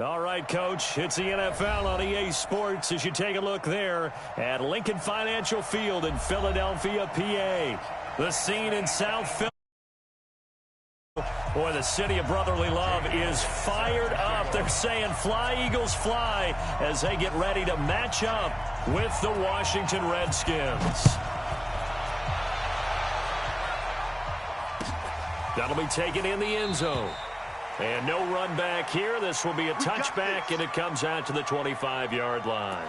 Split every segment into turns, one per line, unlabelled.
All right, Coach, it's the NFL on EA Sports as you take a look there at Lincoln Financial Field in Philadelphia, PA. The scene in South Philly. Boy, the city of brotherly love is fired up. They're saying fly, Eagles, fly as they get ready to match up with the Washington Redskins. That'll be taken in the end zone. And no run back here. This will be a touchback, and it comes out to the 25-yard line.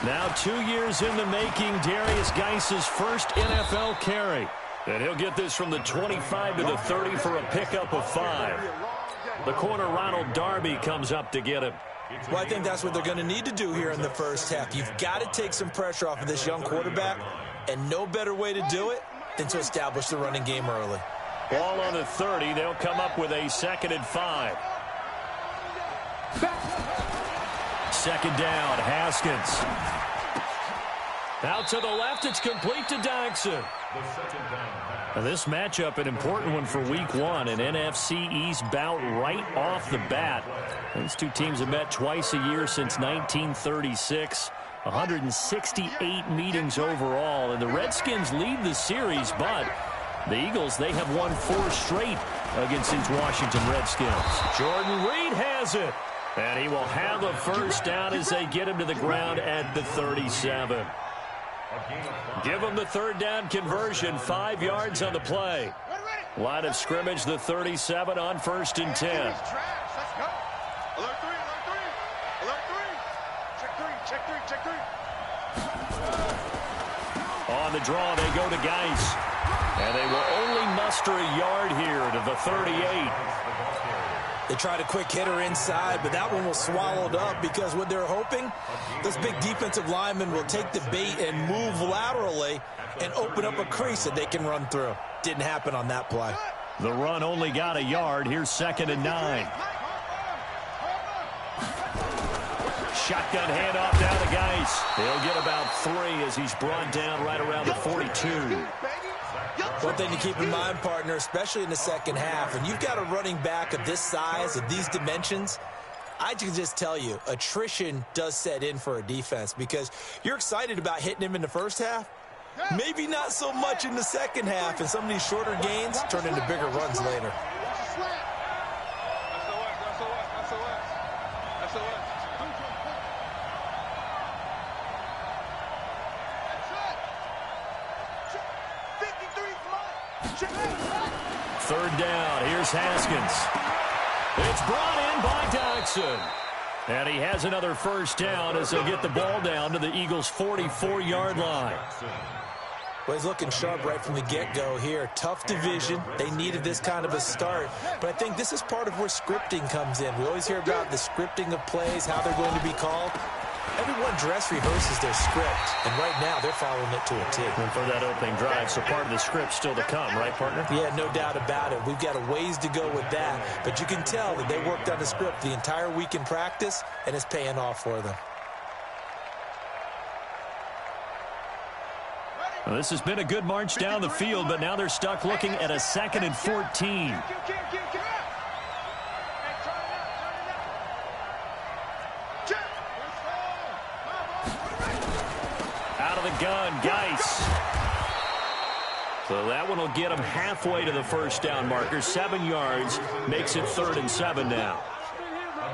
Now 2 years in the making, Darius Geis's first NFL carry. And he'll get this from the 25 to the 30 for a pickup of 5. The corner, Ronald Darby, comes up to get him.
Well, I think that's what they're going to need to do here in the first half. You've got to take some pressure off of this young quarterback, and no better way to do it than to establish the running game early.
Ball on the 30. They'll come up with a 2nd and 5. Second down, Haskins. Out to the left, it's complete to Dodson. Now this matchup, an important one for Week 1, an NFC East bout right off the bat. These two teams have met twice a year since 1936. 168 meetings overall, and the Redskins lead the series, but the Eagles, they have won 4 straight against these Washington Redskins. Jordan Reed has it, and he will have a first down as they get him to the ground at the 37. Give them the 3rd down conversion, 5 yards on the play. Line of scrimmage, the 37 on 1st and 10.
Alert 3. Check 3.
On the draw, they go to Geis. And they will only muster a yard here to the 38.
They tried a quick hitter inside, but that one was swallowed up because what they're hoping, this big defensive lineman will take the bait and move laterally and open up a crease that they can run through. Didn't happen on that play.
The run only got a yard. Here's 2nd and 9. Shotgun handoff down to Geis. He'll get about 3 as he's brought down right around the 42.
One thing to keep in mind, partner, especially in the second half, and you've got a running back of this size, of these dimensions, I can just tell you, attrition does set in for a defense because you're excited about hitting him in the first half. Maybe not so much in the second half, and some of these shorter gains turn into bigger runs later.
Third down, here's Haskins. It's brought in by Dodson. And he has another first down as they'll get the ball down to the Eagles' 44-yard line.
Well, he's looking sharp right from the get-go here. Tough division. They needed this kind of a start. But I think this is part of where scripting comes in. We always hear about the scripting of plays, how they're going to be called. Everyone dress rehearses their script, and right now they're following it to a T.
And for that opening drive, so part of the script still to come, right, partner?
Yeah, no doubt about it. We've got a ways to go with that, but you can tell that they worked on the script the entire week in practice, and it's paying off for them.
Well, this has been a good march down the field, but now they're stuck looking at a 2nd and 14. Out of the gun, Geis. So that one will get him halfway to the first down marker. 7 yards, makes it 3rd and 7 now.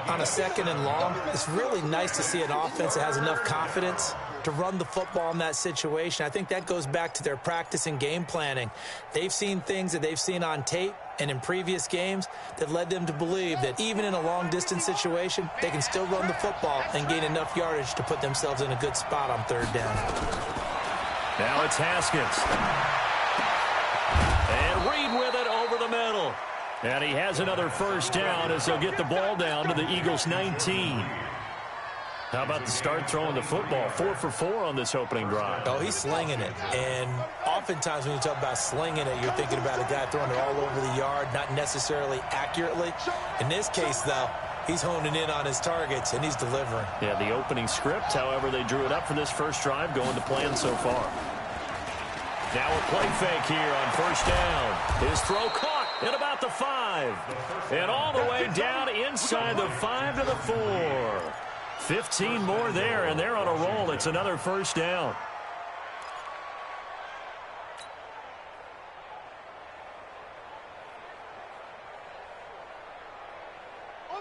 On a 2nd and long, it's really nice to see an offense that has enough confidence to run the football in that situation. I think that goes back to their practice and game planning. They've seen things that they've seen on tape and in previous games that led them to believe that even in a long-distance situation, they can still run the football and gain enough yardage to put themselves in a good spot on 3rd down.
Now it's Haskins. And Reed with it over the middle. And he has another first down as they'll get the ball down to the Eagles' 19. How about the start throwing the football? 4 for 4 on this opening drive.
Oh, he's slinging it. And oftentimes when you talk about slinging it, you're thinking about a guy throwing it all over the yard, not necessarily accurately. In this case, though, he's honing in on his targets, and he's delivering.
Yeah, the opening script, however, they drew it up for this first drive, going to plan so far. Now a play fake here on first down. His throw caught at about the 5. And all the way down inside the 5 to the 4. 15 more there, and they're on a roll. It's another first down.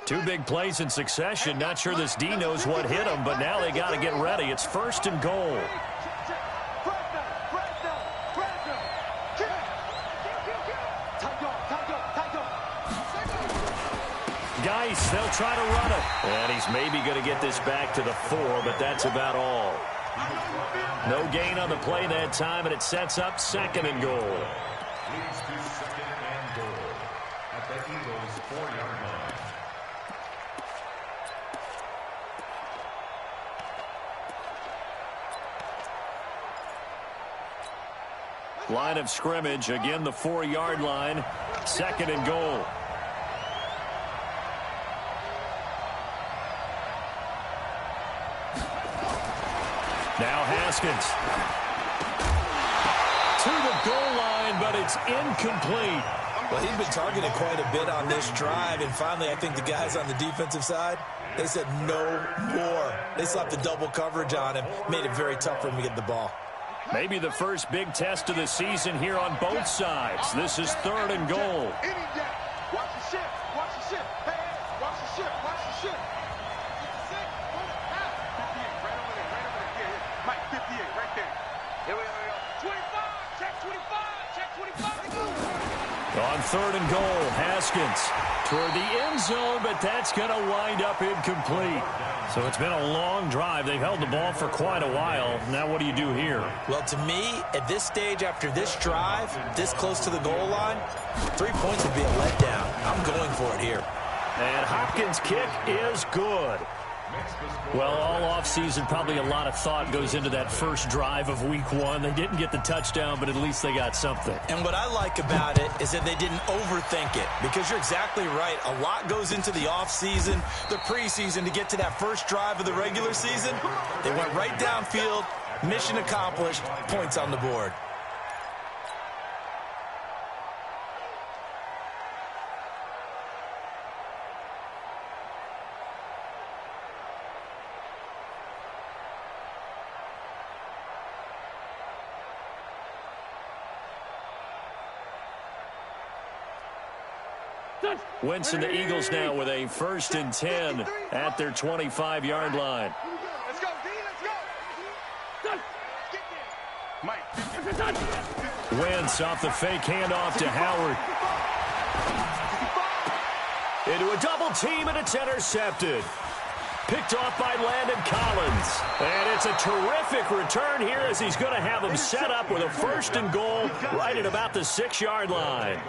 Two big plays in succession. Not sure this D knows what hit him, but now they got to get ready. It's first and goal. Geis, they'll try to run it. And he's maybe going to get this back to the 4, but that's about all. No gain on the play that time, and it sets up second and goal.
Leads to second and goal at the Eagles' 4-yard line.
Line of scrimmage, again the 4-yard line, second and goal. Now Haskins. To the goal line, but it's incomplete.
Well, he's been targeted quite a bit on this drive, and finally I think the guys on the defensive side, they said no more. They slapped the double coverage on him, made it very tough for him to get the ball.
Maybe the first big test of the season here on both sides. This is third and goal.
Watch the shift. Watch the shift. Hey, watch the shift. Watch the shift. 58, right over there. Right over there. Yeah. Mike, 58, right there. Here we go. 25. Check 25. Check 25.
On third and goal, Haskins toward the end zone, but that's going to wind up incomplete. So it's been a long drive. They've held the ball for quite a while. Now what do you do here?
Well, to me, at this stage, after this drive, this close to the goal line, 3 points would be a letdown. I'm going for it here.
And Hopkins' kick is good. Well, all offseason, probably a lot of thought goes into that first drive of week 1. They didn't get the touchdown, but at least they got something.
And what I like about it is that they didn't overthink it, because you're exactly right. A lot goes into the offseason, the preseason, to get to that first drive of the regular season. They went right downfield, mission accomplished, points on the board.
Winston, the Eagles now with a 1st and 10 at their 25-yard line.
Let's go, D. Let's go. Mike.
Wentz off the fake handoff to Howard. Into a double team, and it's intercepted. Picked off by Landon Collins. And it's a terrific return here, as he's going to have him set up with a 1st and goal right at about the 6-yard line.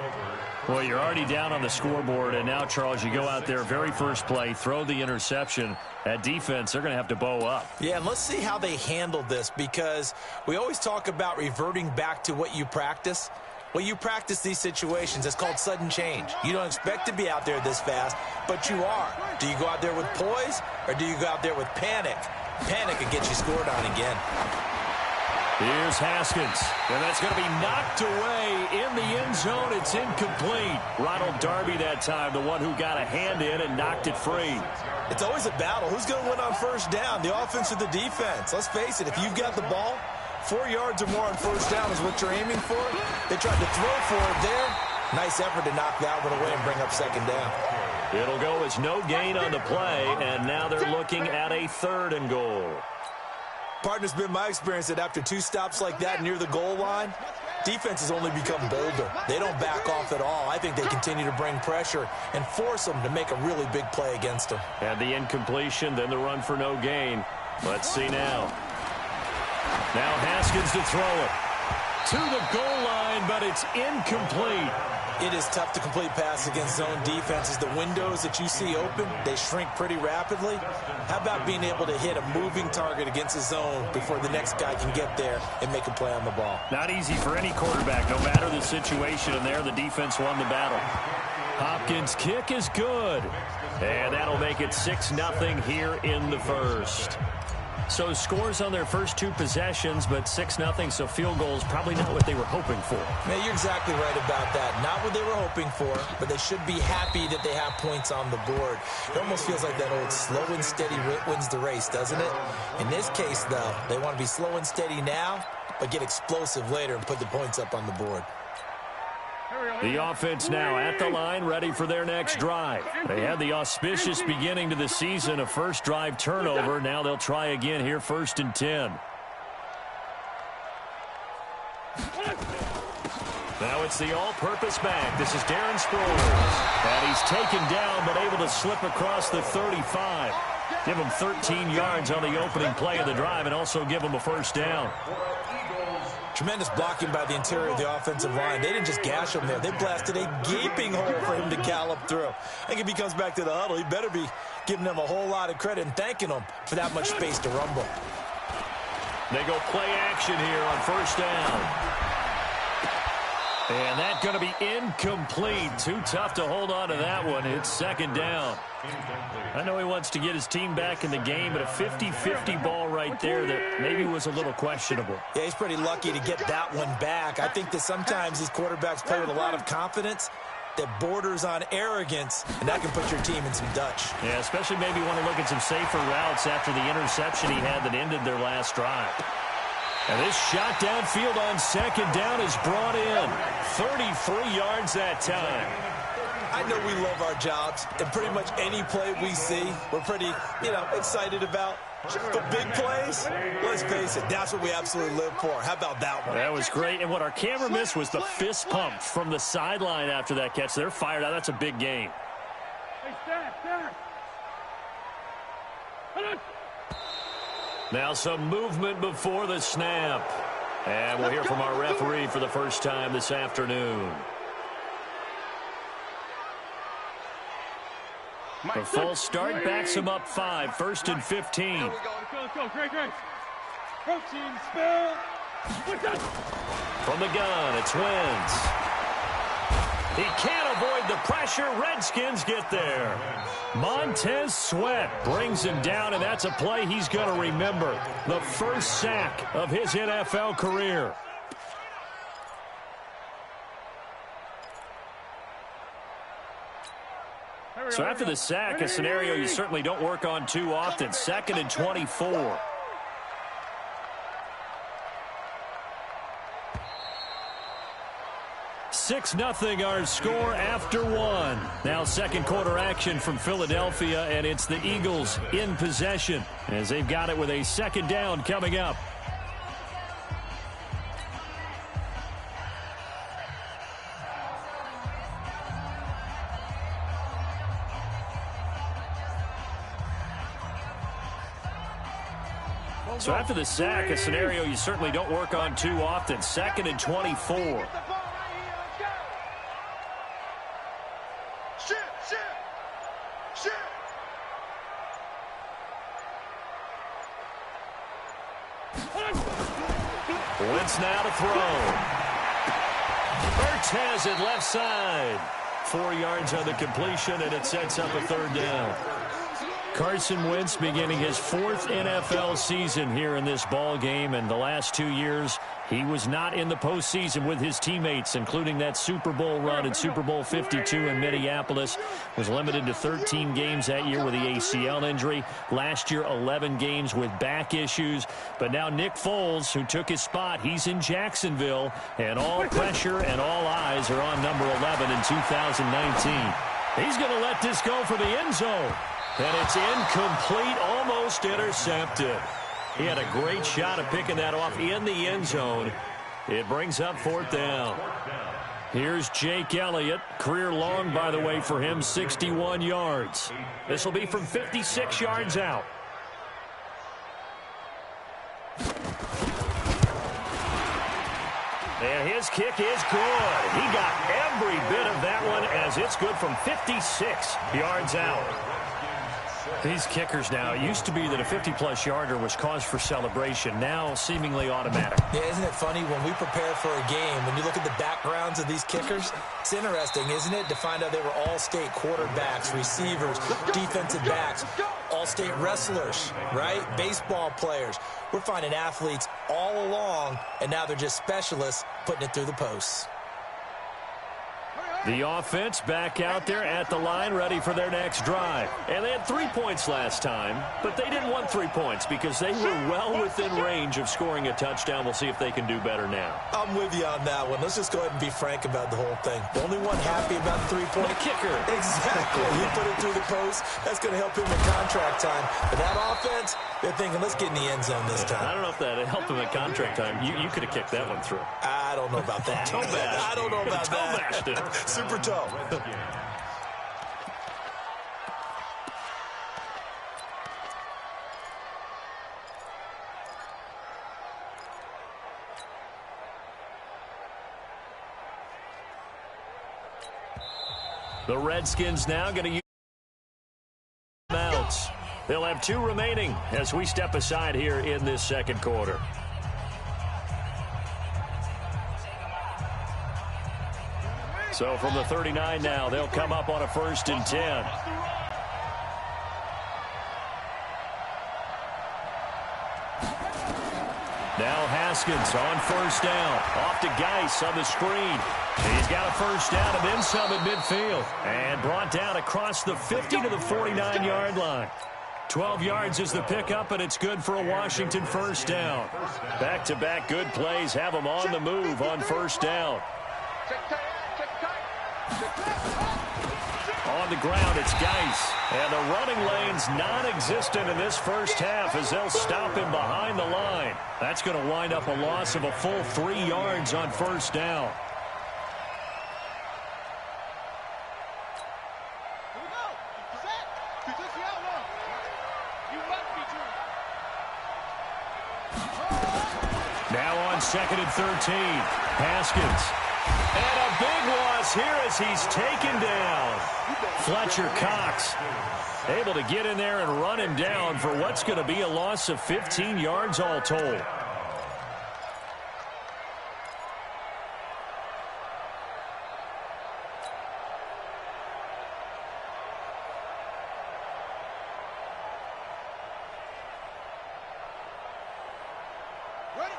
Well, you're already down on the scoreboard, and now, Charles, you go out there, very first play, throw the interception. That defense, they're going to have to bow up.
Yeah, and let's see how they handle this, because we always talk about reverting back to what you practice. Well, you practice these situations. It's called sudden change. You don't expect to be out there this fast, but you are. Do you go out there with poise, or do you go out there with panic? Panic could get you scored on again.
Here's Haskins, and that's going to be knocked away in the end zone. It's incomplete. Ronald Darby that time, the one who got a hand in and knocked it free.
It's always a battle. Who's going to win on first down, the offense or the defense? Let's face it, if you've got the ball, 4 yards or more on first down is what you're aiming for. They tried to throw for it there. Nice effort to knock that one away and bring up second down.
It'll go as no gain on the play, and now they're looking at a 3rd and goal.
Partner's been my experience that after 2 stops like that near the goal line, defenses only become bolder. They don't back off at all. I think they continue to bring pressure and force them to make a really big play against them.
And the incompletion, then the run for no gain. Let's see now. Now Haskins to throw it. to the goal line, but it's incomplete.
It is tough to complete passes against zone defenses. The windows that you see open, they shrink pretty rapidly. How about being able to hit a moving target against a zone before the next guy can get there and make a play on the ball?
Not easy for any quarterback, no matter the situation, and there the defense won the battle. Hopkins' kick is good, and that'll make it 6-0 here in the first. So scores on their first two possessions, but 6-0, so field goals probably not what they were hoping for.
Yeah, you're exactly right about that. Not what they were hoping for, but they should be happy that they have points on the board. It almost feels like that old slow and steady wins the race, doesn't it? In this case, though, they want to be slow and steady now, but get explosive later and put the points up on the board.
The offense now at the line, ready for their next drive. They had the auspicious beginning to the season, a first drive turnover. Now they'll try again here, 1st and 10. Now it's the all-purpose back. This is Darren Sproles. And he's taken down, but able to slip across the 35. Give him 13 yards on the opening play of the drive and also give him a first down.
Tremendous blocking by the interior of the offensive line. They didn't just gash him there. They blasted a gaping hole for him to gallop through. I think if he comes back to the huddle, he better be giving them a whole lot of credit and thanking them for that much space to rumble.
They go play action here on 1st down. And that's going to be incomplete. Too tough to hold on to that one. It's 2nd down. I know he wants to get his team back in the game, but a 50-50 ball right there that maybe was a little questionable.
Yeah, he's pretty lucky to get that one back. I think that sometimes these quarterbacks play with a lot of confidence that borders on arrogance, and that can put your team in some Dutch.
Yeah, especially maybe want to look at some safer routes after the interception he had that ended their last drive. And this shot downfield on 2nd down is brought in. 33 yards that time.
I know we love our jobs, and pretty much any play we see, we're pretty, excited about. But big plays, let's face it, that's what we absolutely live for. How about that one?
That was great, and what our camera missed was the fist pump from the sideline after that catch. They're fired out. That's a big game.
Hey, stand.
Now some movement before the snap. And we'll hear from our referee for the first time this afternoon. The false start backs him up 5, 1st and 15.
Let's go. Great. Protein spill.
From the gun, it's Wentz. He can't avoid the pressure. Redskins get there. Montez Sweat brings him down, and that's a play he's going to remember. The first sack of his NFL career. So after the sack, a scenario you certainly don't work on too often. 2nd and 24. Six 0 our score after 1. Now 2nd quarter action from Philadelphia, and it's the Eagles in possession as they've got it with a 2nd down coming up. So after the sack, a scenario you certainly don't work on too often. 2nd and 24. Wentz now to throw. Ertz has it left side. 4 yards on the completion, and it sets up a 3rd down. Carson Wentz beginning his 4th NFL season here in this ball game, and the last 2 years he was not in the postseason with his teammates, including that Super Bowl run in Super Bowl 52 in Minneapolis. Was limited to 13 games that year with the ACL injury. Last year, 11 games with back issues. But now Nick Foles, who took his spot, he's in Jacksonville, and all pressure and all eyes are on number 11 in 2019. He's going to let this go for the end zone. And it's incomplete, almost intercepted. He had a great shot at picking that off in the end zone. It brings up 4th down. Here's Jake Elliott. Career long, by the way, for him, 61 yards. This will be from 56 yards out. And his kick is good. He got every bit of that one as it's good from 56 yards out. These kickers now, it used to be that a 50-plus yarder was cause for celebration. Now, seemingly automatic.
Yeah, isn't it funny when we prepare for a game, when you look at the backgrounds of these kickers, it's interesting, isn't it, to find out they were all-state quarterbacks, receivers, defensive backs, all-state wrestlers, right? Baseball players. We're finding athletes all along, and now they're just specialists putting it through the posts.
The offense back out there at the line, ready for their next drive. And they had 3 points last time, but they didn't want 3 points because they were well within range of scoring a touchdown. We'll see if they can do better now.
I'm with you on that one. Let's just go ahead and be frank about the whole thing. The only one happy about the 3-point
kicker.
Exactly. He put it through the post. That's going to help him in contract time. But that offense, they're thinking, let's get in the end zone this time.
I don't know if that helped him at contract time. You could have kicked that one through.
I don't know about that. I don't know about that. Super toe.
The Redskins now going to use outs. They'll have 2 remaining as we step aside here in this second quarter. So from the 39 now, they'll come up on a 1st and 10. Now Haskins on 1st down. Off to Geis on the screen. He's got a 1st down and then some at midfield. And brought down across the 50 to the 49-yard line. 12 yards is the pickup, and it's good for a Washington 1st down. Back-to-back good plays have them on the move on 1st down. On the ground, it's Geis. And the running lane's non-existent in this first half as they'll stop him behind the line. That's going to wind up a loss of a full 3 yards on 1st down. Now on 2nd and 13, Haskins. And a big loss here as he's taken down. Fletcher Cox able to get in there and run him down for what's going to be a loss of 15 yards all told.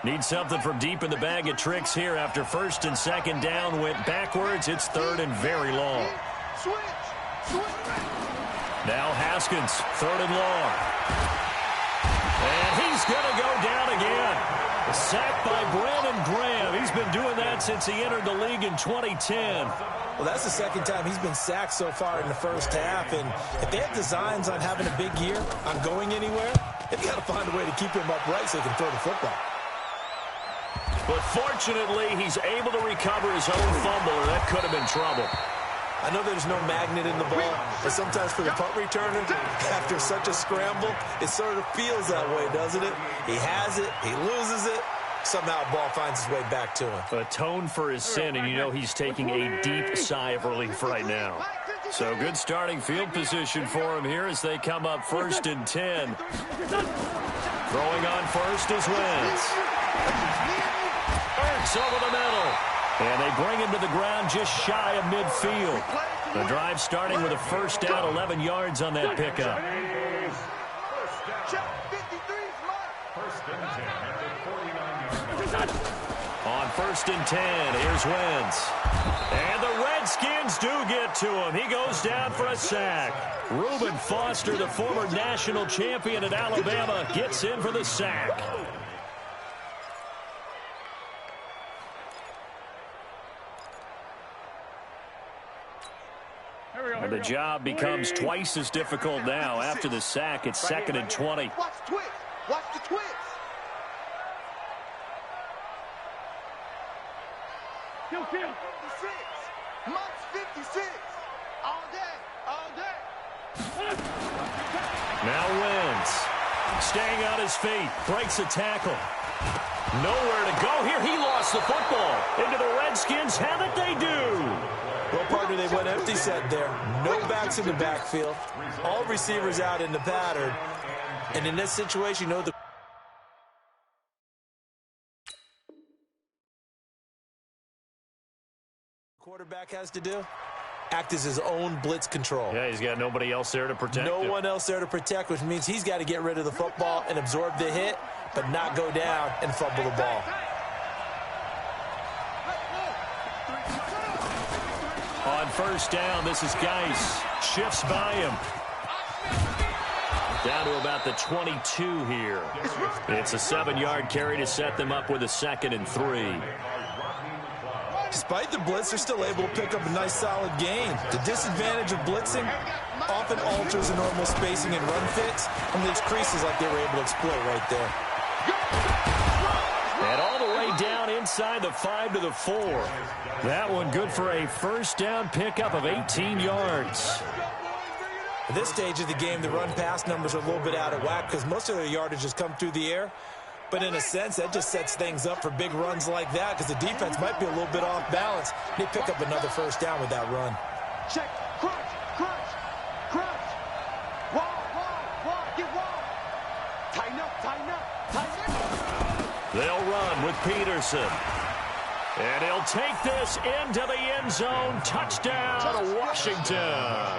Need something from deep in the bag of tricks here after 1st and 2nd down went backwards. It's 3rd and very long. Now Haskins, 3rd and long. And he's going to go down again. Sacked by Brandon Graham. He's been doing that since he entered the league in 2010.
Well, that's the 2nd time he's been sacked so far in the first half. And if they have designs on having a big year, on going anywhere, they've got to find a way to keep him upright so he can throw the football.
But fortunately, he's able to recover his own fumble, or that could have been trouble.
I know there's no magnet in the ball, but sometimes for the punt returner, after such a scramble, it sort of feels that way, doesn't it? He has it, he loses it, somehow the ball finds its way back to him.
Atone for his sin, and you know he's taking a deep sigh of relief right now. So good starting field position for him here as they come up 1st and 10. Throwing on 1st is Wentz. Ertz over the middle. And they bring him to the ground just shy of midfield. The drive starting with a 1st down, 11 yards on that pickup. On 1st and 10, here's Wentz. And the Redskins do get to him. He goes down for a sack. Reuben Foster, the former national champion at Alabama, gets in for the sack. And the job becomes twice as difficult now after the sack. It's 2nd and 20.
Watch the twist. Watch the twist. Kill. 56. Much 56. All day. All day.
Now Wentz. Staying on his feet. Breaks a tackle. Nowhere to go here. He lost toss the football into the Redskins. Have it they do.
Well, partner, they went empty set there. No backs in the backfield. All receivers out in the pattern. And in this situation, you know the quarterback has to do? Act as his own blitz control.
Yeah, he's got nobody else there to protect him.
No one else there to protect, which means he's got to get rid of the football and absorb the hit, but not go down and fumble the ball.
On first down, this is Geis. Shifts by him. Down to about the 22 here. It's a 7-yard carry to set them up with a 2nd and 3.
Despite the blitz, they're still able to pick up a nice solid gain. The disadvantage of blitzing often alters the normal spacing and run fits and leaves creases like they were able to exploit right there.
And all the way down inside the 5 to the 4. That one good for a first down pickup of 18 yards.
At this stage of the game, the run-pass numbers are a little bit out of whack because most of their yardage has come through the air. But in a sense, that just sets things up for big runs like that because the defense might be a little bit off balance. They pick up another first down with that run.
Check. Crunch. Wall. Get wall. Tighten up.
They'll run with Peterson. And he'll take this into the end zone. Touchdown, Washington.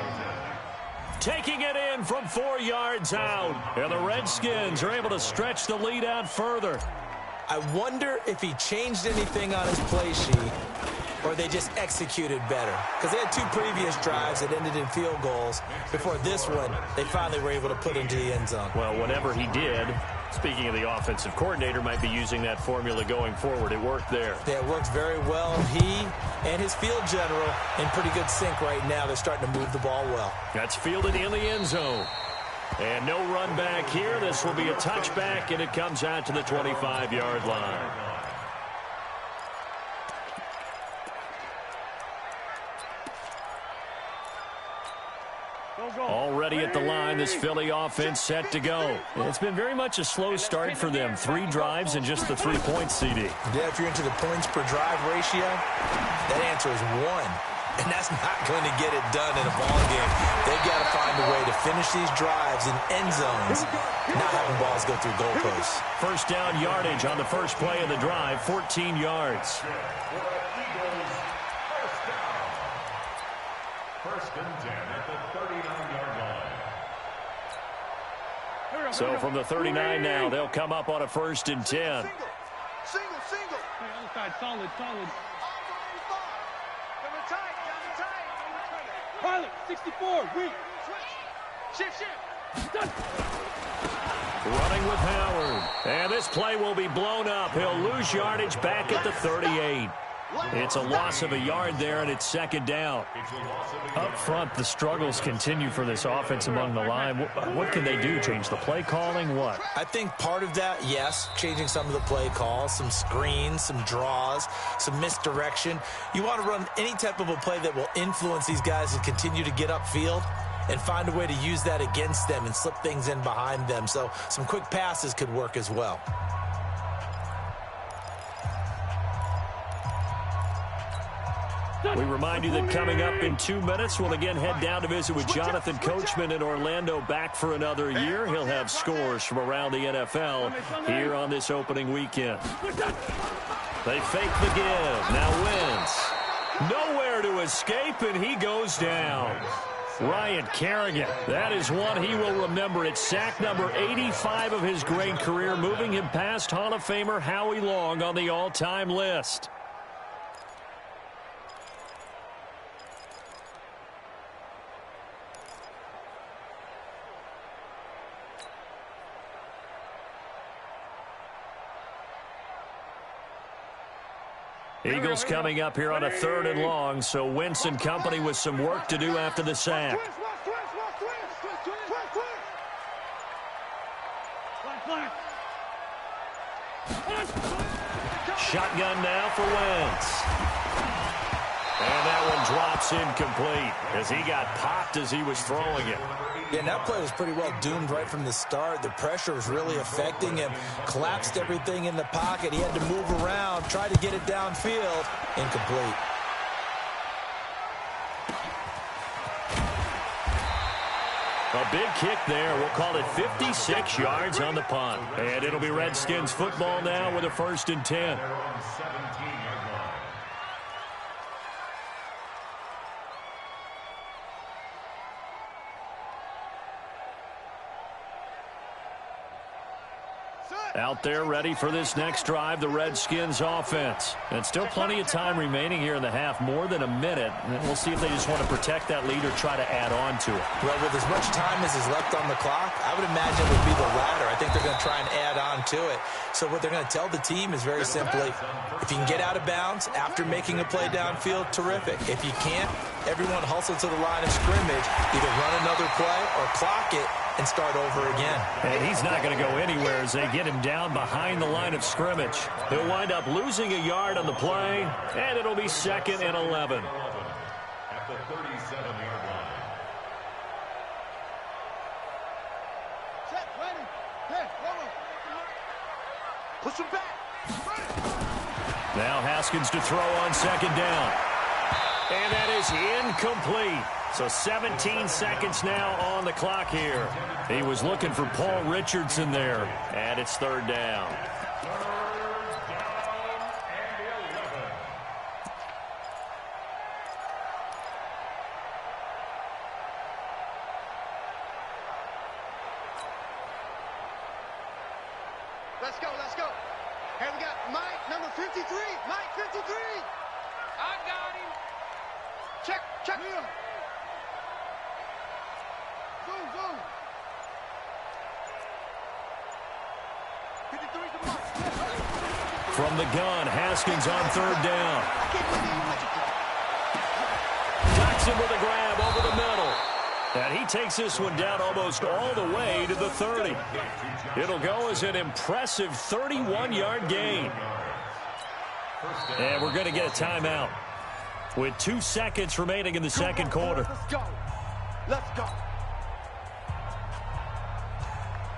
Taking it in from 4 yards out. And the Redskins are able to stretch the lead out further.
I wonder if he changed anything on his play sheet or they just executed better. Because they had 2 previous drives that ended in field goals. Before this one, they finally were able to put into the end zone.
Well, whatever he did, speaking of the offensive coordinator, might be using that formula going forward. It worked there.
Yeah, it worked very well. He and his field general in pretty good sync right now. They're starting to move the ball well.
That's fielded in the end zone. And no run back here. This will be a touchback, and it comes out to the 25-yard line. Already at the line, this Philly offense set to go. It's been very much a slow start for them. 3 drives and just the 3 points, CD.
Yeah, if you're into the points per drive ratio, that answer is 1. And that's not going to get it done in a ball game. They've got to find a way to finish these drives in end zones, not having balls go through goalposts.
First down yardage on the first play of the drive, 14 yards.
First and 10 at the 39-yard line.
So from the 39 now, they'll come up on a 1st and 10.
Single.
Other side, solid. Pilot, 64, weak.
Shift.
Running with Howard. And this play will be blown up. He'll lose yardage back at the 38. It's a loss of a yard there, and it's 2nd down. Up front, the struggles continue for this offense among the line. What can they do? Change the play calling? What?
I think part of that, yes, changing some of the play calls, some screens, some draws, some misdirection. You want to run any type of a play that will influence these guys to continue to get upfield and find a way to use that against them and slip things in behind them. So some quick passes could work as well.
We remind you that coming up in 2 minutes, we'll again head down to visit with Jonathan Coachman in Orlando, back for another year. He'll have scores from around the NFL here on this opening weekend. They fake the give. Now Wentz. Nowhere to escape, and he goes down. Ryan Kerrigan, that is one he will remember. It's sack number 85 of his great career, moving him past Hall of Famer Howie Long on the all-time list. Eagles coming up here on a 3rd and long, so Wentz and company with some work to do after the sack. Shotgun now for Wentz. And that one drops incomplete as he got popped as he was throwing it.
Yeah, and that play was pretty well doomed right from the start. The pressure was really affecting him. Collapsed everything in the pocket. He had to move around, try to get it downfield. Incomplete.
A big kick there. We'll call it 56 yards on the punt. And it'll be Redskins football now with a 1st and 10. Out there ready for this next drive, the Redskins offense. And still plenty of time remaining here in the half, more than a minute. And we'll see if they just want to protect that lead or try to add on to it.
Well, with as much time as is left on the clock, I would imagine it would be the latter. I think they're going to try and add on to it. So what they're going to tell the team is very simply, if you can get out of bounds after making a play downfield, terrific. If you can't, everyone hustle to the line of scrimmage, either run another play or clock it and start over again.
And he's not going to go anywhere as they get him down behind the line of scrimmage. He'll wind up losing a yard on the play, and it'll be 2nd and 11.
At the 37-yard line.
Set, ready. Hey, follow. Push him back. Ready.
Now Haskins to throw on 2nd down. And that is incomplete. So 17 seconds now on the clock here. He was looking for Paul Richardson there. And it's 3rd down.
Let's go, let's go. Here we got Mike, number 53. Mike, 53. I got him. Check. Leo. Go. 53's the mark.
From the gun, Haskins on 3rd down. Jackson with a grab over the middle. And he takes this one down almost all the way to the 30. It'll go as an impressive 31-yard gain. And we're going to get a timeout with 2 seconds remaining in the second quarter.
Let's go.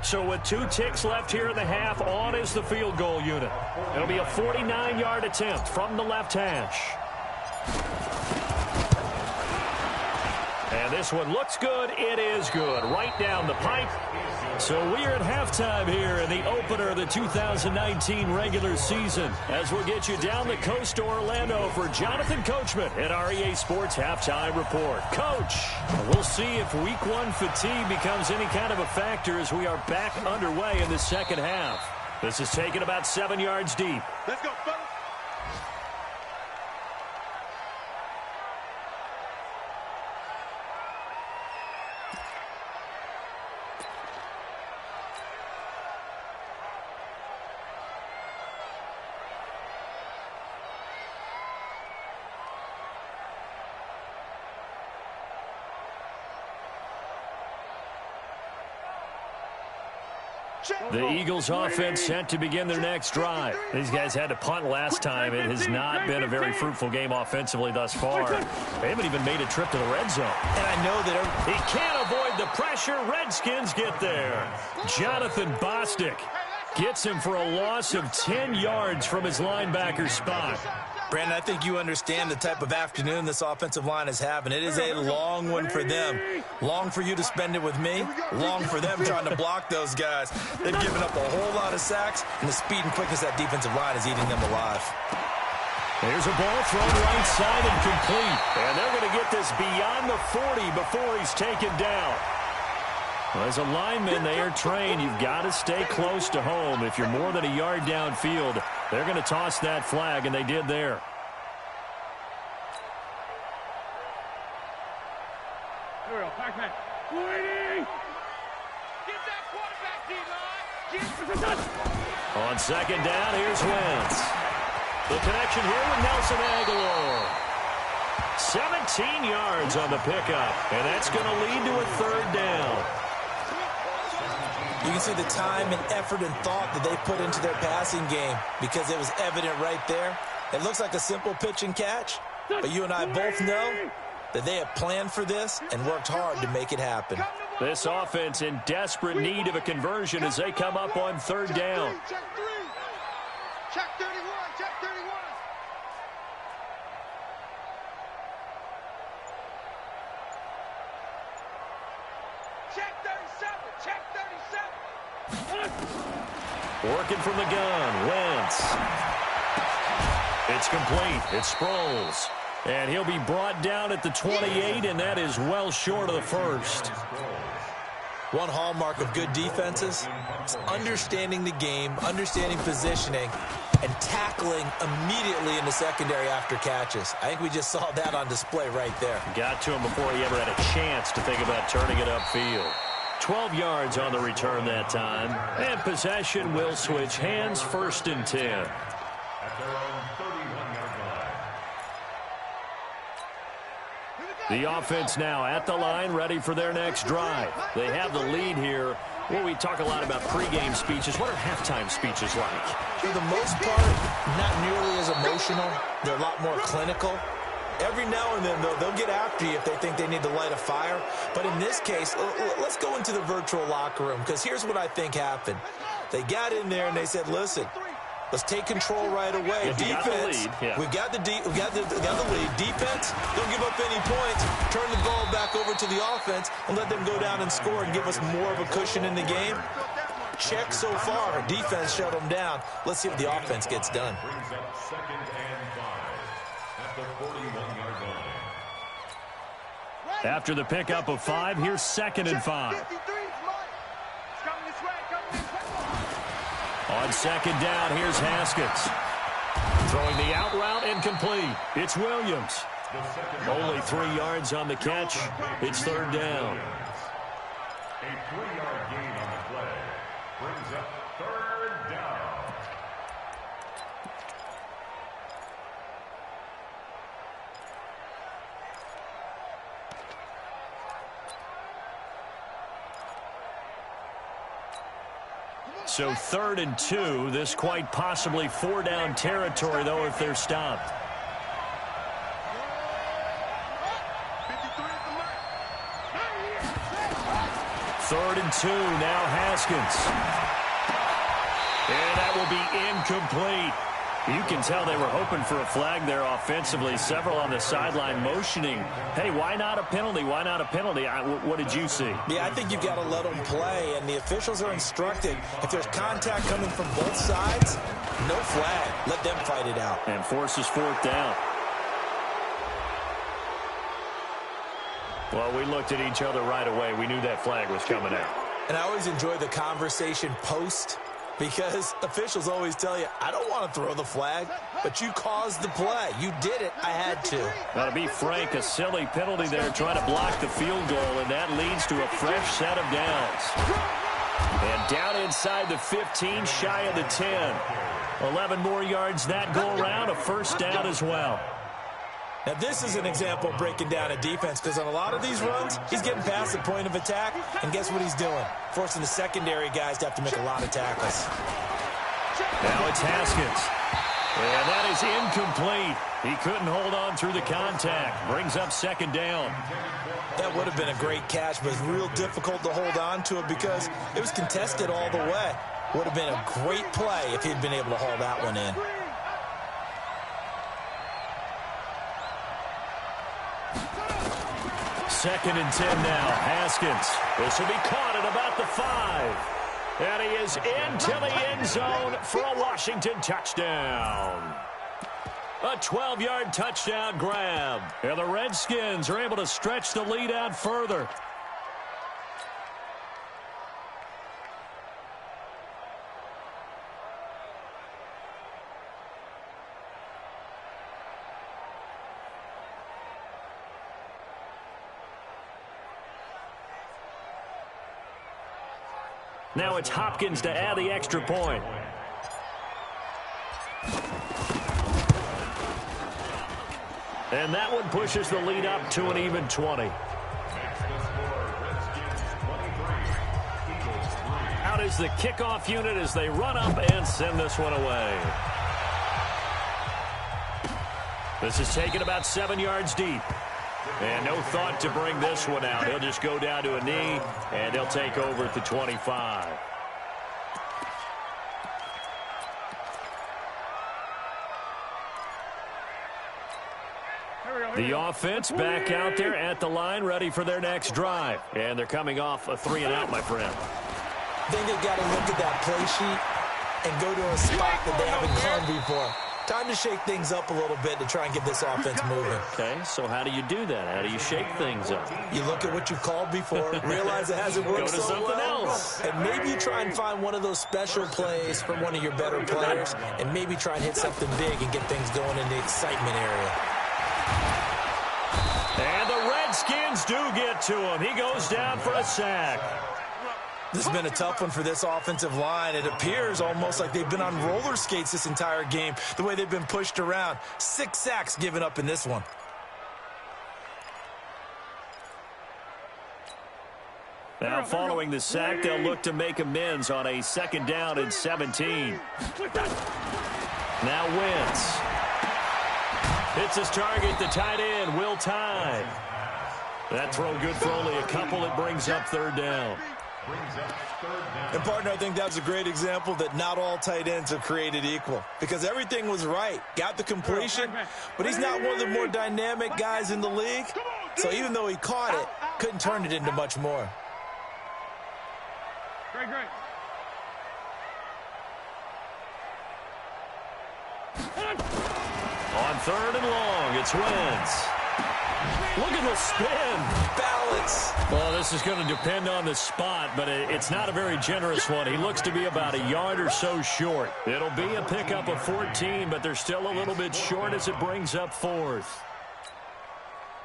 So with 2 ticks left here in the half, on is the field goal unit. It'll be a 49-yard attempt from the left hash. And this one looks good. It is good. Right down the pipe. So we're at halftime here in the opener of the 2019 regular season as we'll get you down the coast to Orlando for Jonathan Coachman at our EA Sports Halftime Report. Coach, we'll see if week 1 fatigue becomes any kind of a factor as we are back underway in the second half. This is taken about 7 yards deep.
Let's go, fellas.
The Eagles offense set to begin their next drive. These guys had to punt last time. It has not been a very fruitful game offensively thus far. They haven't even made a trip to the red zone.
And I know that
he can't avoid the pressure. Redskins get there. Jonathan Bostic gets him for a loss of 10 yards from his linebacker spot.
Brandon, I think you understand the type of afternoon this offensive line is having. It is a long one for them. Long for you to spend it with me. Long for them trying to block those guys. They've given up a whole lot of sacks, and the speed and quickness of that defensive line is eating them alive.
There's a ball thrown right side and complete. And they're going to get this beyond the 40 before he's taken down. Well, as a lineman, they are trained. You've got to stay close to home. If you're more than a yard downfield, they're going to toss that flag, and they did there.
Pac-Man. Waiting.
Get that quarterback, D-line.
On 2nd down, here's Wentz. The connection here with Nelson Aguilar. 17 yards on the pickup, and that's going to lead to a 3rd down.
You can see the time and effort and thought that they put into their passing game because it was evident right there. It looks like a simple pitch and catch, But you and I both know that they have planned for this and worked hard to make it happen.
This offense in desperate need of a conversion as they come up on third down.
Check 3. Check 31. Check 31. Check 37. Check 37.
Working from the gun, Wentz. It's complete. It's Sproles. And he'll be brought down at the 28, and that is well short of the first.
One hallmark of good defenses is understanding the game, understanding positioning, and tackling immediately in the secondary after catches. I think we just saw that on display right there.
Got to him before he ever had a chance to think about turning it upfield. 12 yards on the return that time. And possession will switch hands, 1st and 10.
At their own 31-yard line.
The offense now at the line, ready for their next drive. They have the lead here. Well, we talk a lot about pregame speeches. What are halftime speeches like?
For the most part, not nearly as emotional. They're a lot more clinical. Every now and then, though, they'll get after you if they think they need to light a fire. But in this case, let's go into the virtual locker room, because here's what I think happened. They got in there and they said, listen, let's take control right away. Defense, we've got the lead. Defense, don't give up any points. Turn the ball back over to the offense and let them go down and score and give us more of a cushion in the game. Check so far. Defense shut them down. Let's see if the offense gets done.
Brings up 2nd and 5 at the 41-yard line.
After the pickup of 5, here's 2nd and 5. On 2nd down, here's Haskins. Throwing the out route, incomplete. It's Williams. Only 3 yards on the catch. It's 3rd down.
A 3-yard gain on the play brings up 3rd down.
So 3rd and 2. This quite possibly 4-down territory, though, if they're stopped. Third and 2. Now Haskins. And that will be incomplete. You can tell they were hoping for a flag there offensively. Several on the sideline motioning, hey, why not a penalty? Why not a penalty? What did you see?
Yeah, I think you've got to let them play, and the officials are instructed. If there's contact coming from both sides, no flag. Let them fight it out.
And forces 4th down. Well, we looked at each other right away. We knew that flag was coming out.
And I always enjoy the conversation post, because officials always tell you, I don't want to throw the flag, but you caused the play. You did it. I had to.
Now, to be frank, a silly penalty there trying to block the field goal, and that leads to a fresh set of downs. And down inside the 15, shy of the 10. 11 more yards that go around, a 1st down as well.
Now, this is an example of breaking down a defense, because on a lot of these runs, he's getting past the point of attack, and guess what he's doing? Forcing the secondary guys to have to make a lot of tackles.
Now it's Haskins. And that is incomplete. He couldn't hold on through the contact. Brings up 2nd down.
That would have been a great catch, but it's real difficult to hold on to it because it was contested all the way. Would have been a great play if he'd been able to haul that one in.
Second and 10 now. Haskins. This will be caught at about the 5. And he is into the end zone for a Washington touchdown. A 12-yard touchdown grab. And the Redskins are able to stretch the lead out further. Now it's Hopkins to add the extra point. And that one pushes the lead up to an even 20. Out is the kickoff unit as they run up and send this one away. This is taken about 7 yards deep. And no thought to bring this one out. He'll just go down to a knee, and he'll take over at the 25. The offense back out there at the line, ready for their next drive. And they're coming off a 3-and-out, my friend.
I think they've got to look at that play sheet and go to a spot that they haven't come before. Time to shake things up a little bit to try and get this offense moving.
Okay, so how do you do that? How do you shake things up?
You look at what you've called before, realize it hasn't worked
Go to something else.
And maybe you try and find one of those special plays from one of your better players, and maybe try and hit something big and get things going in the excitement area.
And the Redskins do get to him. He goes down for a sack.
This has been a tough one for this offensive line. It appears almost like they've been on roller skates this entire game, the way they've been pushed around. 6 sacks given up in this one.
Now, following the sack, they'll look to make amends on a 2nd down and 17. Now Wentz. Hits his target, the tight end, Will Tye. That throw good for only a couple. It brings up 3rd down.
And, partner, I think that's a great example that not all tight ends are created equal, because everything was right. Got the completion, but he's not one of the more dynamic guys in the league. So even though he caught it, couldn't turn it into much more.
Great.
On 3rd and long, it's Wentz. Look at the spin.
Balance.
Well, this is going to depend on the spot, but it's not a very generous one. He looks to be about a yard or so short. It'll be a pickup of 14, but they're still a little bit short as it brings up 4th.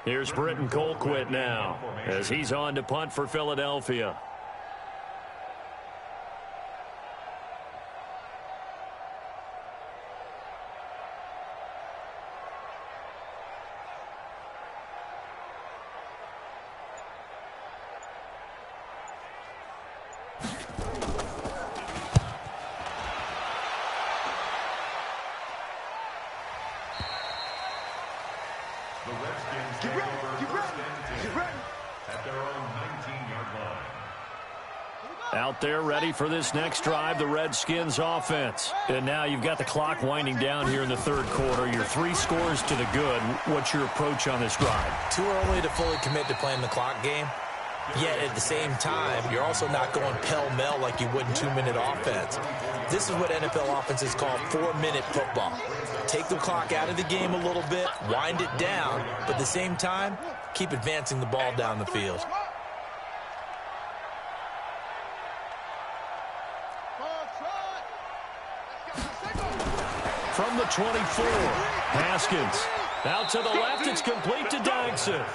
Here's Britton Colquitt now as he's on to punt for Philadelphia.
The Redskins take over first and 10 at their own 19-yard line.
Out there ready for this next drive, the Redskins offense. And now you've got the clock winding down here in the 3rd quarter. You're 3 scores to the good. What's your approach on this drive?
Too early to fully commit to playing the clock game. Yet at the same time, you're also not going pell-mell like you would in 2-minute offense. This is what NFL offenses call 4-minute football. Take the clock out of the game a little bit, wind it down, but at the same time, keep advancing the ball down the field.
From the 24, Haskins. Out to the left, it's complete to Dykson.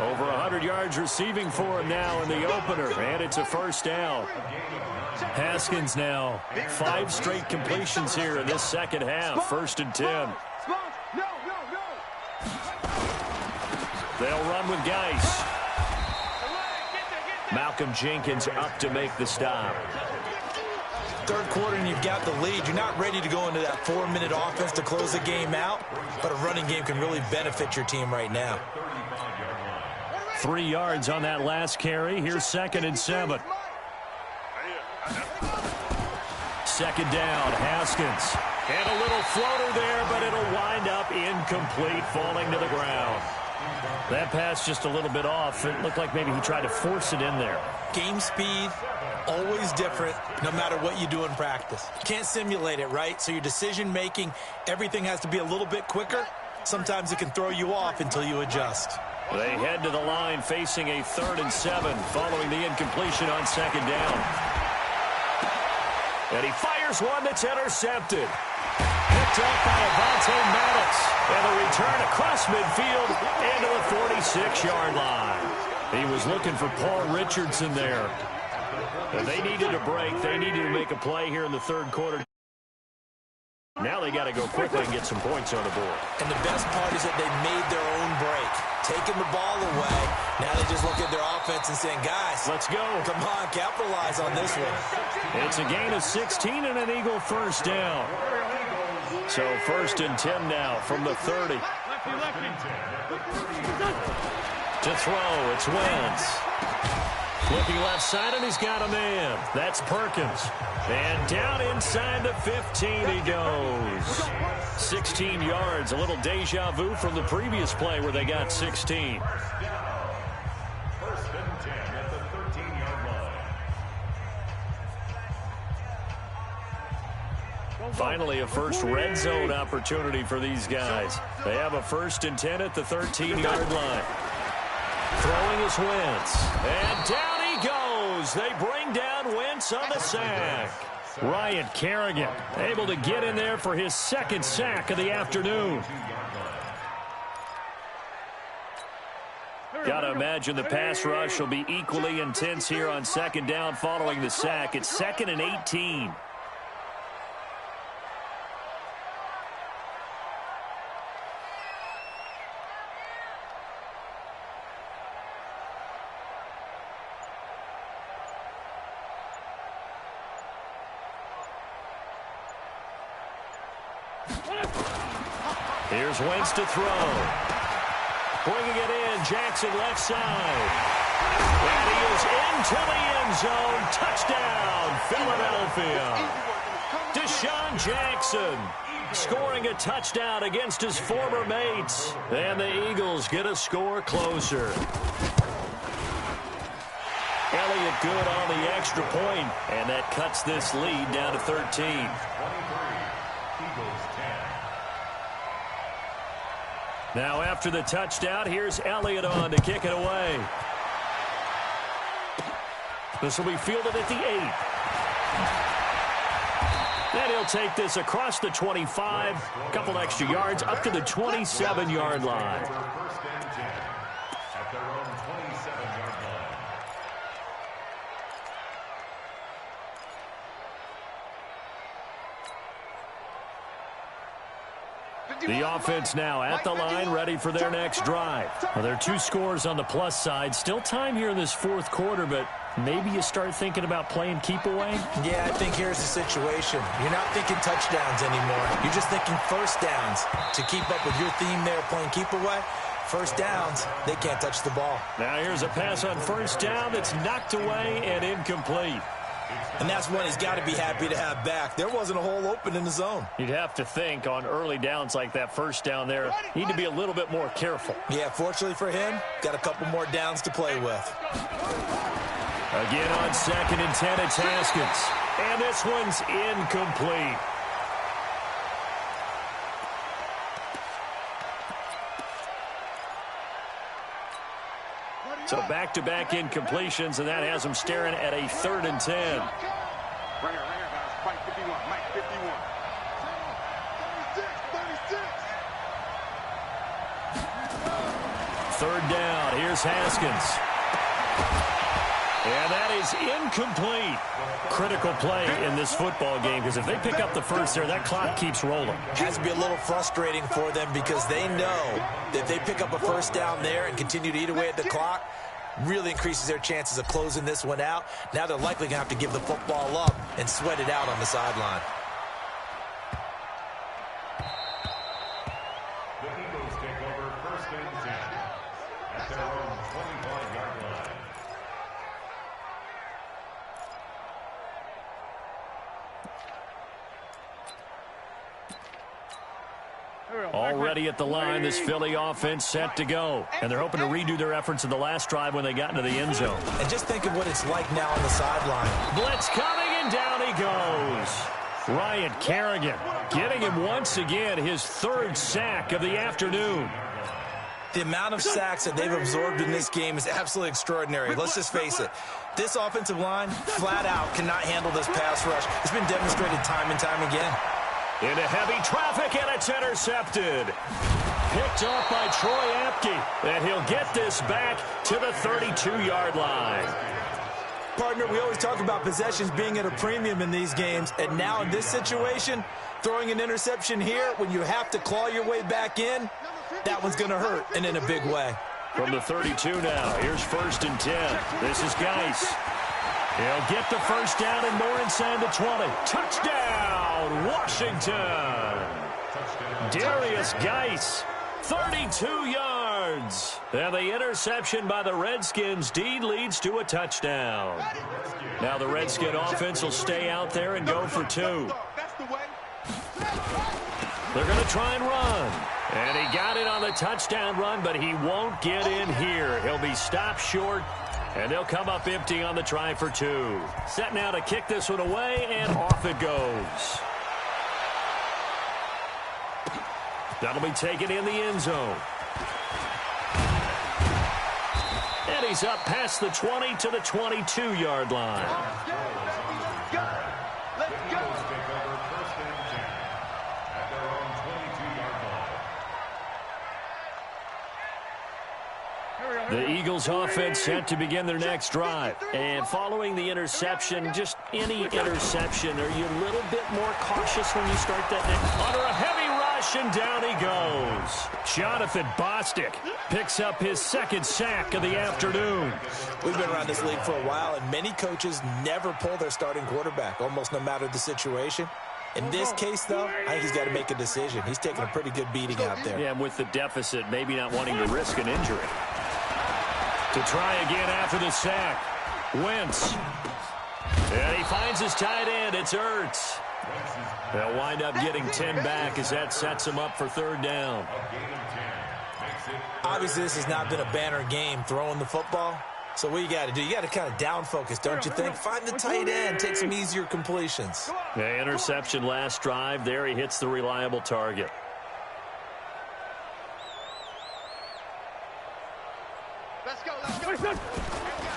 Over 100 yards receiving for him now in the opener, and it's a 1st down. Haskins now, 5 straight completions here in this 2nd half, 1st and 10. They'll run with Geis. Malcolm Jenkins up to make the stop.
3rd quarter and you've got the lead. You're not ready to go into that 4-minute offense to close the game out, but a running game can really benefit your team right now.
3 yards on that last carry. Here's 2nd and 7. 2nd down, Haskins. And a little floater there, but it'll wind up incomplete, falling to the ground. That pass just a little bit off. It looked like maybe he tried to force it in there.
Game speed, always different, no matter what you do in practice. You can't simulate it, right? So your decision-making, everything has to be a little bit quicker. Sometimes it can throw you off until you adjust.
They head to the line facing a 3rd and 7 following the incompletion on 2nd down. And he fires one that's intercepted. Picked up by Avonte Maddox. And a return across midfield into the 46-yard line. He was looking for Paul Richardson there. And they needed a break. They needed to make a play here in the 3rd quarter. Now they got to go quickly and get some points on the board.
And the best part is that they made their own break. Taking the ball away. Now they just look at their offense and saying, guys,
let's go.
Come on, capitalize on this one.
It's a gain of 16 and an Eagle 1st down. So 1st and 10 now from the 30. To throw, it's Wentz. Looking left side, and he's got a man. That's Perkins. And down inside the 15 he goes. 16 yards, a little deja vu from the previous play where they got 16.
First and 10 at the 13-yard line.
Finally, a first red zone opportunity for these guys. They have a 1st and 10 at the 13-yard line. Throwing is Wentz. And down he goes. They bring down Wentz on the sack. Ryan Kerrigan able to get in there for his 2nd sack of the afternoon. Got to imagine the pass rush will be equally intense here on 2nd down following the sack. It's 2nd and 18. Here's Wentz to throw. Bringing it in, Jackson left side. And he is into the end zone. Touchdown, Philadelphia. Deshaun Jackson scoring a touchdown against his former mates. And the Eagles get a score closer. Elliott good on the extra point, and that cuts this lead down to 13.
23, Eagles 10.
Now after the touchdown, here's Elliott on to kick it away. This will be fielded at the 8. Then he'll take this across the 25, a couple extra yards up to the 27-yard line.
First and 10 at their own 27-yard line.
The offense now at the line, ready for their next drive. Well, there are 2 scores on the plus side. Still time here in this 4th quarter, but maybe you start thinking about playing keep away?
Yeah, I think here's the situation. You're not thinking touchdowns anymore. You're just thinking first downs. To keep up with your theme there, playing keep away, first downs, they can't touch the ball.
Now here's a pass on 1st down that's knocked away and incomplete.
And that's one he's got to be happy to have back. There wasn't a hole open in the zone.
You'd have to think on early downs like that 1st down there, need to be a little bit more careful.
Yeah, fortunately for him, got a couple more downs to play with.
Again on 2nd and 10, it's Haskins. And this one's incomplete. So back-to-back incompletions, and that has them staring at a 3rd and 10.
Right here, guys. Mike 51. Mike 51. 36.
3rd down. Here's Haskins. And that is incomplete. Critical play in this football game, because if they pick up the first there, that clock keeps rolling.
Has to be a little frustrating for them because they know that if they pick up a first down there and continue to eat away at the clock, really increases their chances of closing this one out. Now they're likely going to have to give the football up and sweat it out on the sideline.
The Eagles take over 1st and 10 at their own 25-yard line.
Already at the line, this Philly offense set to go. And they're hoping to redo their efforts in the last drive when they got into the end zone.
And just think of what it's like now on the sideline.
Blitz coming, and down he goes. Ryan Kerrigan getting him once again his 3rd sack of the afternoon.
The amount of sacks that they've absorbed in this game is absolutely extraordinary. Let's just face it. This offensive line, flat out, cannot handle this pass rush. It's been demonstrated time and time again.
Into heavy traffic, and it's intercepted. Picked off by Troy Apke, and he'll get this back to the 32-yard line.
Partner, we always talk about possessions being at a premium in these games, and now in this situation, throwing an interception here when you have to claw your way back in, that one's going to hurt, and in a big way.
From the 32 now, here's 1st and 10. This is Geis. He'll get the first down and more inside the 20. Touchdown, Washington. Darius Geis 32 yards. And the interception by the Redskins leads to a touchdown. Now the Redskin offense will stay out there and go for 2. They're going to try and run. And he got it on the touchdown run, but he won't get in here. He'll be stopped short, and they'll come up empty on the try for 2. Set now to kick this one away, and off it goes. That'll be taken in the end zone. And he's up past the 20 to the 22-yard line. The Eagles offense set to begin their next drive. And following the interception, just any interception, are you a little bit more cautious when you start that next? Under a heavy rush, and down he goes. Jonathan Bostic picks up his second sack of the afternoon.
We've been around this league for a while, and many coaches never pull their starting quarterback, almost no matter the situation. In this case, though, I think he's got to make a decision. He's taking a pretty good beating out there.
Yeah, with the deficit, maybe not wanting to risk an injury. To try again after the sack. Wentz. And he finds his tight end. It's Ertz. They'll wind up getting 10 back as that sets him up for third down.
Obviously, this has not been a banner game throwing the football. So what you got to do, you got to kind of down focus, don't you think? Find the tight end, take some easier completions.
The interception last drive. There he hits the reliable target.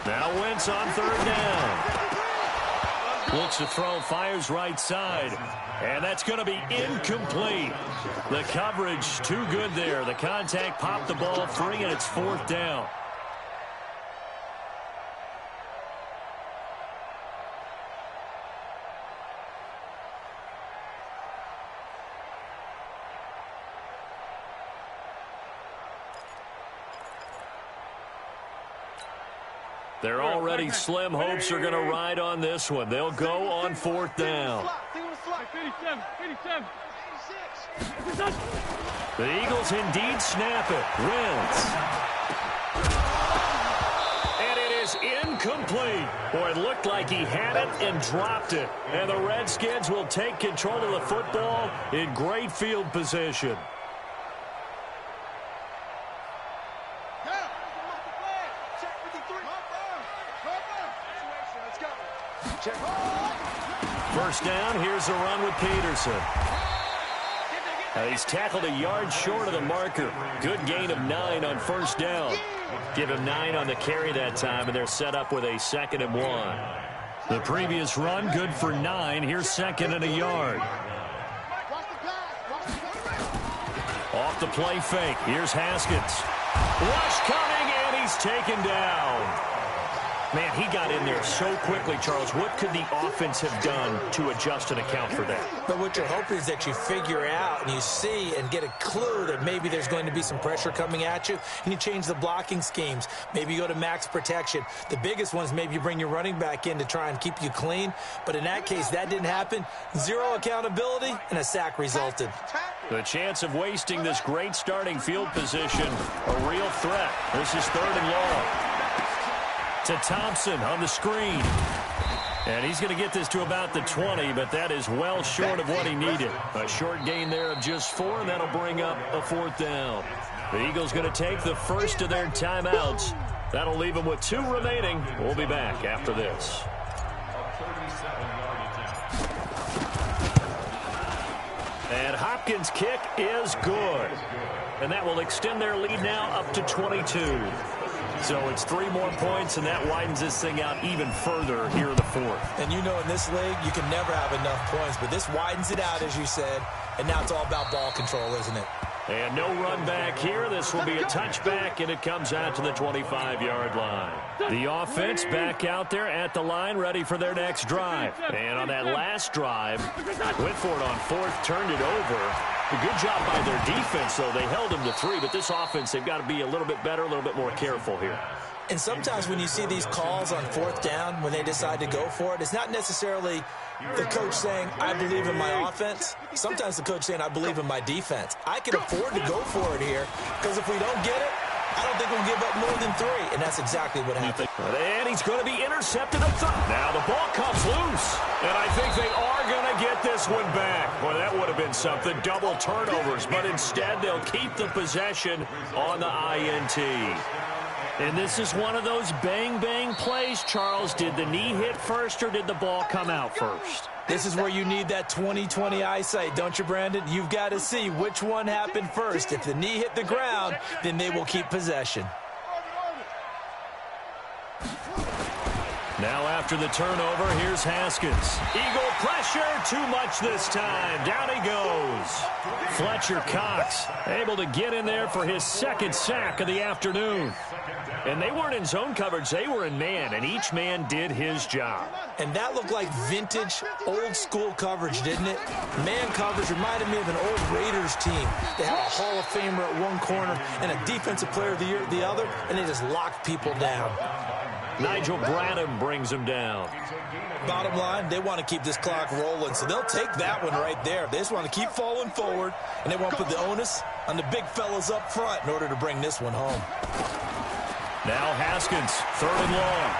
Now Wentz on third down. Looks to throw, fires right side. And that's going to be incomplete. The coverage too good there. The contact popped the ball free, and it's fourth down. Their already slim hopes are going to ride on this one. They'll go on fourth down. The Eagles indeed snap it. Wentz. And it is incomplete. Boy, it looked like he had it and dropped it. And the Redskins will take control of the football in great field position. First down, here's a run with Peterson. He's tackled a yard short of the marker. Good gain of 9 on first down. Give him 9 on the carry that time, and they're set up with a 2nd and 1. The previous run, good for 9. Here's 2nd and a yard. Off the play fake. Here's Haskins. Rush coming, and he's taken down. Man, he got in there so quickly, Charles. What could the offense have done to adjust and account for that?
But what you're hoping is that you figure out and you see and get a clue that maybe there's going to be some pressure coming at you, and you change the blocking schemes. Maybe you go to max protection. The biggest one is maybe you bring your running back in to try and keep you clean. But in that case, that didn't happen. Zero accountability, and a sack resulted.
The chance of wasting this great starting field position, a real threat. This is 3rd and long. To Thompson on the screen. And he's going to get this to about the 20, but that is well short of what he needed. A short gain there of just 4, and that'll bring up a 4th down. The Eagles going to take the first of their timeouts. That'll leave them with 2 remaining. We'll be back after this. And Hopkins' kick is good. And that will extend their lead now up to 22. So it's 3 more points, and that widens this thing out even further here in the 4th.
And you know, in this league, you can never have enough points, but this widens it out, as you said, and now it's all about ball control, isn't it?
And no run back here. This will be a touchback, and it comes out to the 25-yard line. The offense back out there at the line, ready for their next drive. And on that last drive, Whitford on 4th turned it over. A good job by their defense, though. They held them to 3, but this offense, they've got to be a little bit better, a little bit more careful here.
And sometimes when you see these calls on fourth down, when they decide to go for it, it's not necessarily the coach saying, I believe in my offense. Sometimes the coach saying, I believe in my defense. I can afford to go for it here because if we don't get it, I don't think we'll give up more than 3. And that's exactly what happened.
And he's going to be intercepted at third. Now the ball comes loose. And I think they are going to get this one back. Well, that would have been something. Double turnovers. But instead, they'll keep the possession on the INT. And this is one of those bang-bang plays, Charles. Did the knee hit first or did the ball come out first?
This is where you need that 20/20 eyesight, don't you, Brandon? You've got to see which one happened first. If the knee hit the ground, then they will keep possession.
Now after the turnover, here's Haskins. Eagle pressure, too much this time. Down he goes. Fletcher Cox able to get in there for his second sack of the afternoon. And they weren't in zone coverage, they were in man, and each man did his job.
And that looked like vintage, old-school coverage, didn't it? Man coverage reminded me of an old Raiders team. They had a Hall of Famer at one corner and a Defensive Player of the Year at the other, and they just locked people down.
Nigel Bradham brings him down.
Bottom line, they want to keep this clock rolling, so they'll take that one right there. They just want to keep falling forward, and they want to put the onus on the big fellas up front in order to bring this one home.
Now Haskins, 3rd and long.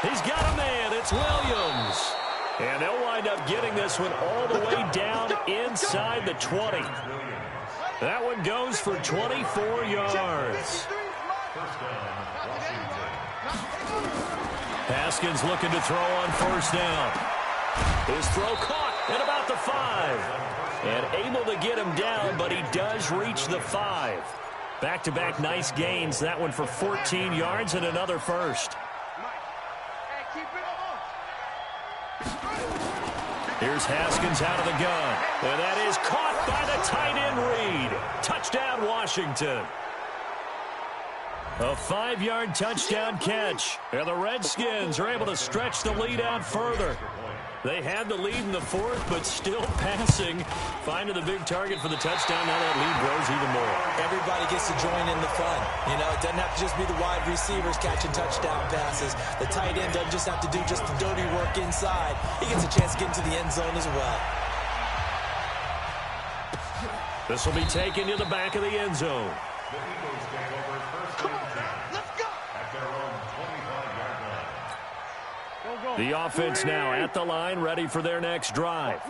He's got a man. It's Williams. And they'll wind up getting this one all the way down inside the 20. That one goes for 24 yards. Haskins looking to throw on 1st down. His throw caught at about the 5. And able to get him down, but he does reach the 5. Back-to-back nice gains. That one for 14 yards and another first. Here's Haskins out of the gun. And that is caught by the tight end Reed. Touchdown, Washington. A 5-yard touchdown catch. And the Redskins are able to stretch the lead out further. They had the lead in the 4th, but still passing. Finding the big target for the touchdown. Now that lead grows even more.
Everybody gets to join in the fun. You know, it doesn't have to just be the wide receivers catching touchdown passes. The tight end doesn't just have to do just the dirty work inside. He gets a chance to get into the end zone as well.
This will be taken to the back of the end zone. The offense now at the line, ready for their next drive.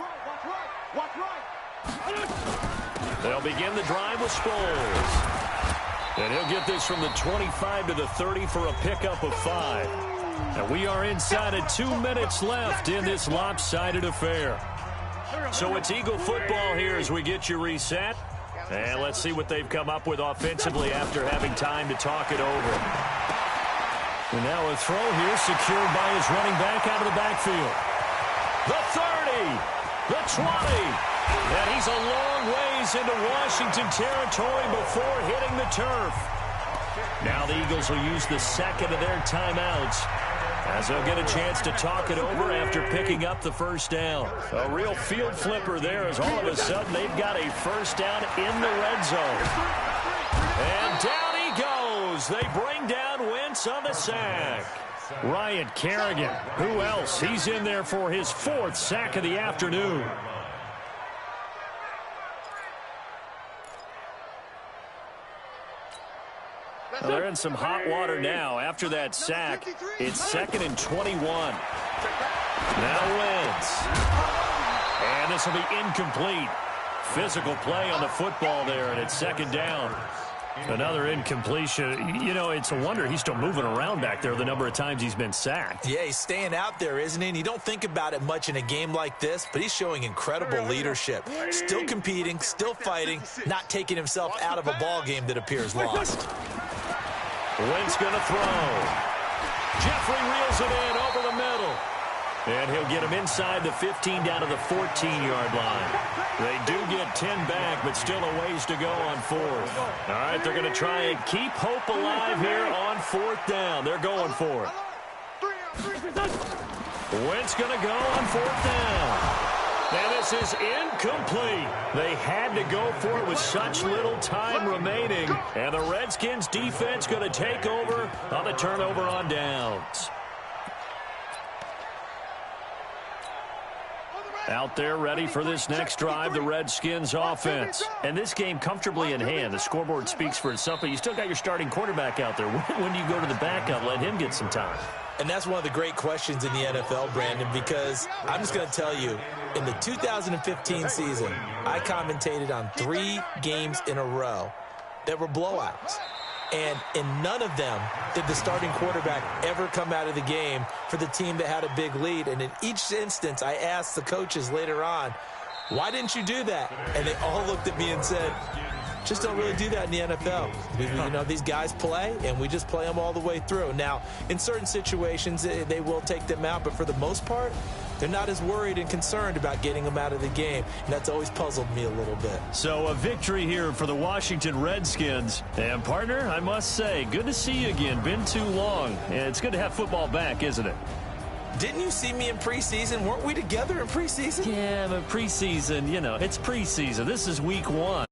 They'll begin the drive with Sproles. And he'll get this from the 25 to the 30 for a pickup of 5. And we are inside of 2 minutes left in this lopsided affair. So it's Eagle football here as we get you reset. And let's see what they've come up with offensively after having time to talk it over. And now a throw here secured by his running back out of the backfield. The 30, the 20, and he's a long ways into Washington territory before hitting the turf. Now the Eagles will use the second of their timeouts as they'll get a chance to talk it over after picking up the 1st down. A real field flipper there as all of a sudden they've got a 1st down in the red zone. And down he goes. They bring down Wentz on the sack. Ryan Kerrigan, who else? He's in there for his 4th sack of the afternoon. Well, they're in some hot water now. After that sack, it's 2nd and 21. Now Wentz. And this will be incomplete. Physical play on the football there, and it's 2nd down. Another incompletion. You know, it's a wonder he's still moving around back there the number of times he's been sacked.
Yeah, he's staying out there, isn't he? And you don't think about it much in a game like this, but he's showing incredible leadership. Still competing, still fighting, not taking himself out of a ball game that appears lost.
Wentz going to throw. Jeffrey reels it in over the middle. And he'll get him inside the 15 down to the 14-yard line. They do get 10 back, but still a ways to go on 4th. All right, they're going to try and keep hope alive here on 4th down. They're going for it. Wentz going to go on 4th down. And this is incomplete. They had to go for it with such little time remaining. And the Redskins defense going to take over on the turnover on downs. Out there ready for this next drive, the Redskins offense. And this game comfortably in hand. The scoreboard speaks for itself, but you still got your starting quarterback out there. When do you go to the backup, let him get some time?
And that's one of the great questions in the NFL, Brandon, because I'm just going to tell you, in the 2015 season, I commentated on 3 games in a row that were blowouts. And in none of them did the starting quarterback ever come out of the game for the team that had a big lead. And in each instance, I asked the coaches later on, why didn't you do that? And they all looked at me and said, just don't really do that in the NFL. You know, these guys play, and we just play them all the way through. Now, in certain situations, they will take them out, but for the most part, they're not as worried and concerned about getting them out of the game, and that's always puzzled me a little bit.
So a victory here for the Washington Redskins. And, partner, I must say, good to see you again. Been too long. And it's good to have football back, isn't it?
Didn't you see me in preseason? Weren't we together in preseason?
Yeah, but preseason, you know, it's preseason. This is week 1.